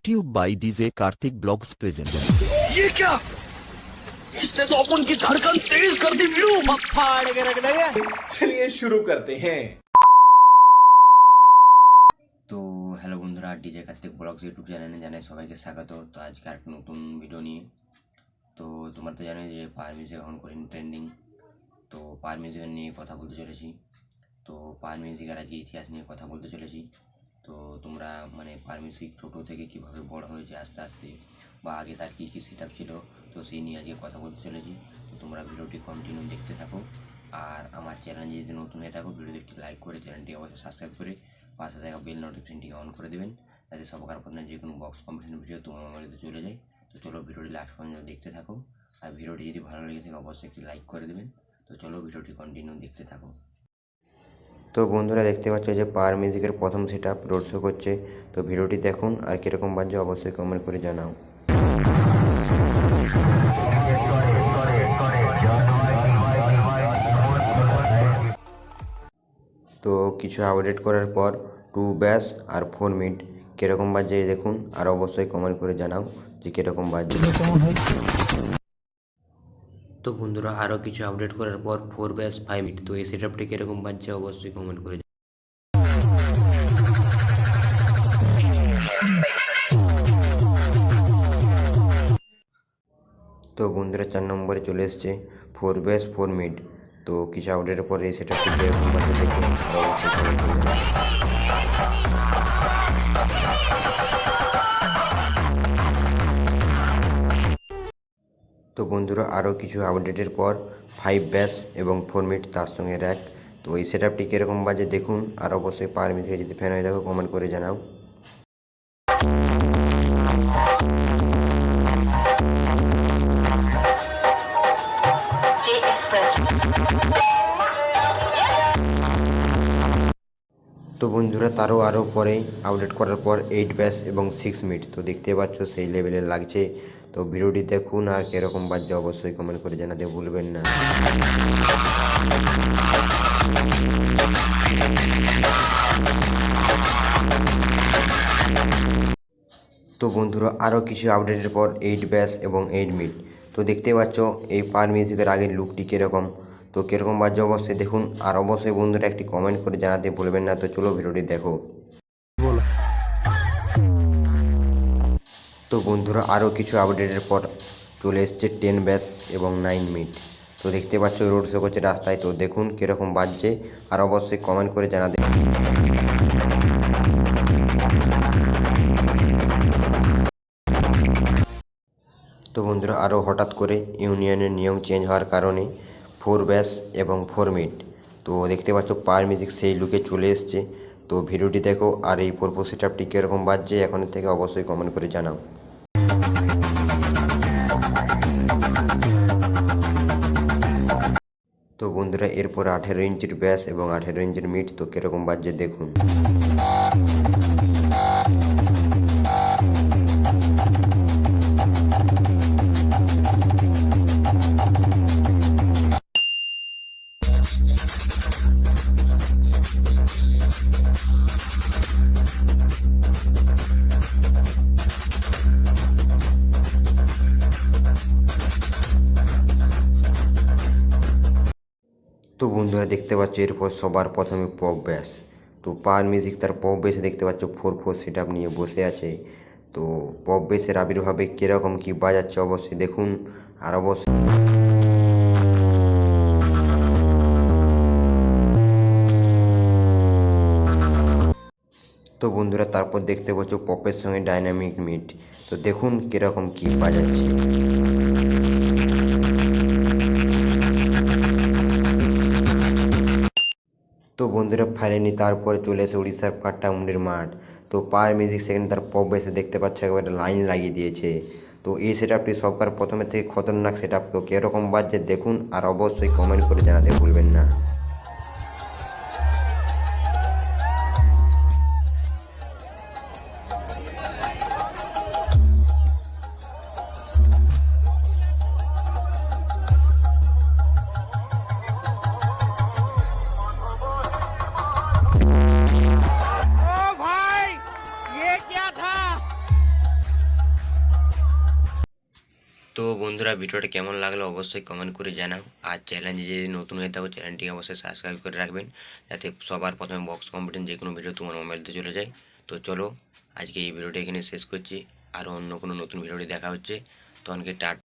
YouTube by DJ Karthik Blogs present. ये क्या? इसने तो अपन की धड़कन तेज कर दी वीडियो फाड़ के रख देंगे। चलिए शुरू करते हैं। তো হ্যালো বন্ধুরা, ডিজে কার্তিক ব্লগস ইউটিউব চ্যানেলে জানাই সবাইকে স্বাগত। তো আজকে একটা নতুন ভিডিও নিয়ে। তো তোমরা তো জানো যে পাওয়ার মিউজিক এখন করি ট্রেন্ডিং। তো পাওয়ার মিউজিক নিয়ে কথা বলতে চলেছি। তো পাওয়ার মিউজিকের আজকে ইতিহাস নিয়ে কথা বলতে চলেছি। তো তোমরা পাওয়ার মিউজিক ছোটো থেকে কীভাবে বড় হয়েছে আস্তে আস্তে, বা আগে তার কী কী সেট আপ ছিল, তো সেই নিয়ে আজকে কথা বলতে চলেছি। তো তোমরা ভিডিওটি কন্টিনিউ দেখতে থাকো। আর আমার চ্যানেল যদি নতুন হয়ে থাকো, ভিডিওটি একটি লাইক করে চ্যানেলটি অবশ্যই সাবস্ক্রাইব করে পাশে থাকা বেল নোটিফিকেশনটিকে অন করে দেবেন, যাতে সবার প্রথমে যে কোনো বক্স কম্পিটিশন ভিডিও তোমার মোবাইলে চলে যায়। তো চলো ভিডিওটি লাস্ট পর্যন্ত দেখতে থাকো। আর ভিডিওটি যদি ভালো লেগে থাকে অবশ্যই একটি লাইক করে দেবেন। তো চলো ভিডিওটি কন্টিনিউ দেখতে থাকো। তো বন্ধুরা দেখতে পাচ্ছ যে পাওয়ার মিউজিকের প্রথম সেট আপ রোড শো করছে। তো ভিডিওটি দেখুন আর কীরকম বাজছে অবশ্যই কমেন্ট করে জানাও। তো কিছু আপডেট করার পর 2 ব্যাস আর 4 মিড কীরকম বাজছে দেখুন, আর অবশ্যই কমেন্ট করে জানাও যে কীরকম বাজছে। তো বন্ধুরা আরও কিছু আপডেট করার পর 4 ব্যাস 5 মিড, তো এই সেট আপটি কীরকম বাজছে অবশ্যই কমেন্ট করে। তো বন্ধুরা 4 নম্বরে চলে এসছে 4 ব্যাস 4 মিড। তো কিছু আপডেটের পরে এই সেট আপটি কীরকম বাজছে দেখুন। তো বন্ধুরা আরও কিছু আপডেটের পর 5 ব্যাস এবং 4 মিড তার সঙ্গে র্যাক। তো এই সেট আপটি কীরকম বাজে দেখুন, আর অবশ্যই পাওয়ার মিউজিকে যদি ফ্যান হয়ে থাকো কমেন্ট করে জানাও। তো বন্ধুরা তারও পরে আপডেট করার পর 8 ব্যাস এবং 6 মিড, তো দেখতে পাচ্ছ সেই লেভেলের লাগছে। তো ভিডিওটি দেখুন আর কীরকম বাজছে অবশ্যই কমেন্ট করে জানাতে ভুলবেন না। তো বন্ধুরা আরও কিছু আপডেটের পর 8 ব্যাস এবং 8 মিড, তো দেখতে পাচ্ছ এই পাওয়ার মিউজিকের আগের লুকটি কীরকম, তো কীরকম বাজছে অবশ্যই দেখুন, আর অবশ্যই বন্ধুরা একটি কমেন্ট করে জানাতে ভুলবেন না। তো চলো ভিডিওটি দেখো। তো বন্ধুরা আরও কিছু আপডেটের পর চলে এসছে 10 ব্যাস এবং 9 মিড, তো দেখতে পাচ্ছ রোড শো করছে রাস্তায়। তো দেখুন কীরকম বাজছে, আর অবশ্যই কমেন্ট করে জানাতে। তো বন্ধুরা আরও হঠাৎ করে ইউনিয়নের নিয়ম চেঞ্জ হওয়ার কারণে 4 ব্যাস এবং 4 মিড, তো দেখতে পাচ্ছ পাওয়ার মিউজিক সেই লুকে চলে এসছে। তো ভিডিওটি দেখো আর এই পরপর সেট আপটি কীরকম বাজছে এখনের থেকে অবশ্যই কমেন্ট করে জানাও। তো বন্ধুরা এরপর 18 ইঞ্চির ব্যাস এবং 18 ইঞ্চির মিড, তো কীরকম বাজছে দেখুন। তো বন্ধুরা দেখতে পাচ্ছ এরপর সবার প্রথমে পপ ব্যাস। তো পাওয়ার মিউজিক তার পপ বেসে দেখতে পাচ্ছ 4/4 সেট আপ নিয়ে বসে আছে। তো পপ বেসের আবির্ভাবে কীরকম কী বাজাচ্ছে অবশ্যই দেখুন, আর অবশ্যই তো বন্ধুরা তারপর দেখতে পাচ্ছ পপের সঙ্গে ডাইনামিক মিড, তো দেখুন কীরকম কী বাজাচ্ছে। তো বন্ধুরা ফাইনালি তারপরে চলে এসে উড়িষ্যার পাট্টামুন্ডির মাঠ। তো পাওয়ার মিউজিক সেখানে তার পপ বেসে দেখতে পাচ্ছে একেবারে লাইন লাগিয়ে দিয়েছে। তো এই সেট আপটি সবকার প্রথমে থেকে খতরনাক সেট আপ, তো কীরকম বাজছে দেখুন, আর অবশ্যই কমেন্ট করে জানাতে ভুলবেন না। তো বন্ধুরা ভিডিওটা কেমন লাগলো অবশ্যই কমেন্ট করে জানাও। আর চ্যানেলে যদি নতুন হয়ে থাকো চ্যানেলটিকে অবশ্যই সাবস্ক্রাইব করে রাখবেন, যাতে সবার প্রথমে বক্স কম্পিটিশন যে কোনো ভিডিও তোমার মোবাইলতে চলে যায়। তো চলো আজকে এই ভিডিওটা এখানে শেষ করছি, আর অন্য কোনো নতুন ভিডিওটি দেখা হচ্ছে। তখনকে টাটা।